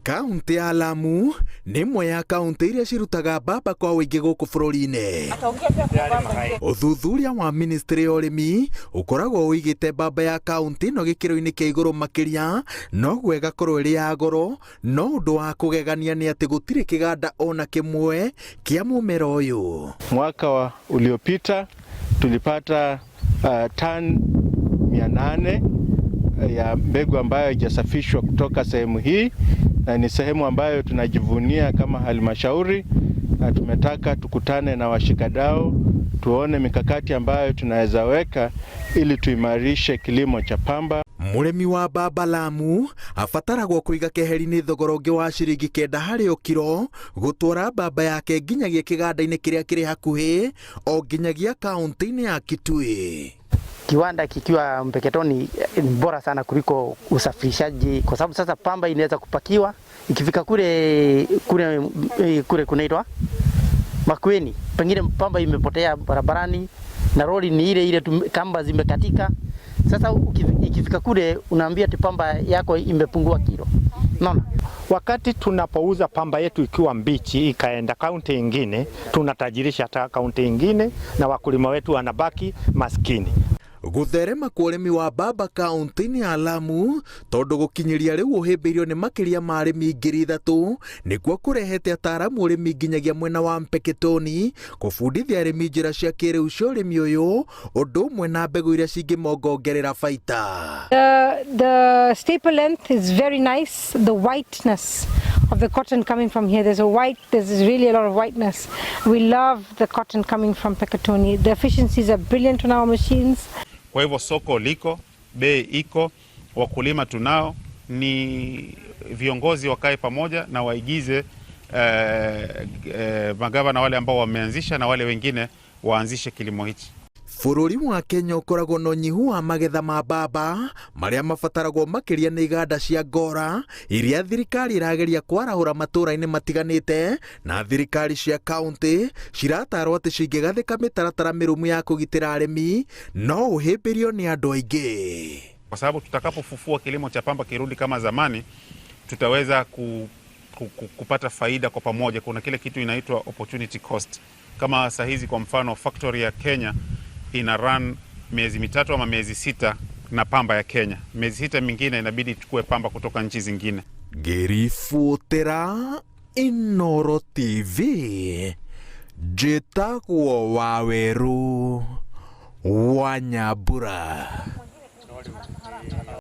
Kaunti ya Lamu nĩ ĩmwe ya kaunti iria cirutaga mbamba kwa ũingĩ gũkũ bũrũri-inĩ. Ũthuthuria wa ministry ya ũrĩmi ũkoragwo ũigĩte mbamba ya kaunti ĩno gĩkĩro-inĩ kĩa igũrũ makĩria, noguo ĩgakorwo ĩrĩ ya goro, no ũndũ wa kũgegania nĩ atĩ gũtirĩ kĩganda ona kĩmwe kĩa mũmera ũyũ. Mwaka uliopita tulipata tani 800 ya mbegu ambayo haijasafishwa kutoka sehemu hii, na ni sehemu ambayo tunajivunia kama halmashauri, na tumetaka tukutane na washikadau tuone mikakati ambayo tunaweza weka ili tuimarishe kilimo cha pamba. Mũrĩmi wa mbamba Lamu abataragwo kũiga keheri-inĩ thogora ũngĩ wa ciringi 9 harĩ o kiro gũtwara mbamba yake nginyagia kĩganda-inĩ kĩrĩa kĩrĩ hakuhĩ o nginyagia kaunti-inĩ ya Kitui. Kiwanda kikiwa Mpeketoni ni bora sana kuliko usafirishaji, kwa sababu sasa pamba inaweza kupakiwa ikifika kule kunaitwa Makueni, pengine pamba imepotea barabarani na roli ni ile kamba zimekatika. Sasa ikifika kule unaambia ati pamba yako imepungua kilo. Naona wakati tunapouza pamba yetu ikiwa mbichi ikaenda kaunti nyingine, tunatajirisha hata kaunti nyingine na wakulima wetu wanabaki maskini. Gũtherema kwa ũrĩmi wa mbamba kaunti-inĩ ya Lamu tondũ gũkinyĩria rĩu ũhĩmbĩirio nĩ makĩria ma arĩmi 3,000 nĩkuo kũrehete ataaramu ũrĩmi nginyagia mwena wa Mpeketoni kũbundithia arĩmi njĩra cia kĩrĩu cia ũrĩmi ũyũ, ũndũ ũmwe na mbegũ iria cingĩmongongerera baita. The staple length is very nice. The whiteness of the cotton coming from here, there's really a lot of whiteness. We love the cotton coming from Mpeketoni. The efficiencies are brilliant on our machines. Kwa hivyo soko liko, bei iko, wakulima tunao, ni viongozi wakae pamoja na waigize magavana wale ambao wameanzisha na wale wengine waanzishe kilimo hichi. Bũrũri wa Kenya ũkoragwo na ũnyihu wa magetha ma mbamba marĩa mabataragwo makĩria nĩ iganda cia ngora iria thirikari ĩrageria kwarahũra matũũra-inĩ matiganĩte, na thirikari cia kaunti ciratarwo atĩ cingĩgathĩka mĩtaratara mĩrũmu ya kũgitĩra arĩmi no ũhĩmbĩrio nĩ andũ aingĩ. Kwa sababu tutakapofufua kilimo cha pamba kirudi kama zamani, tutaweza kupata faida kwa pamoja. Kuna kile kitu inaitwa opportunity cost. Kama saa hizi kwa mfano factory ya Kenya ina run miezi 3 ama miezi 6 na pamba ya Kenya. Miezi 6 mingine inabidi tukue pamba kutoka nchi zingine. Ngĩribotera Inooro TV, njĩtagwo Waweru wa Nyambura.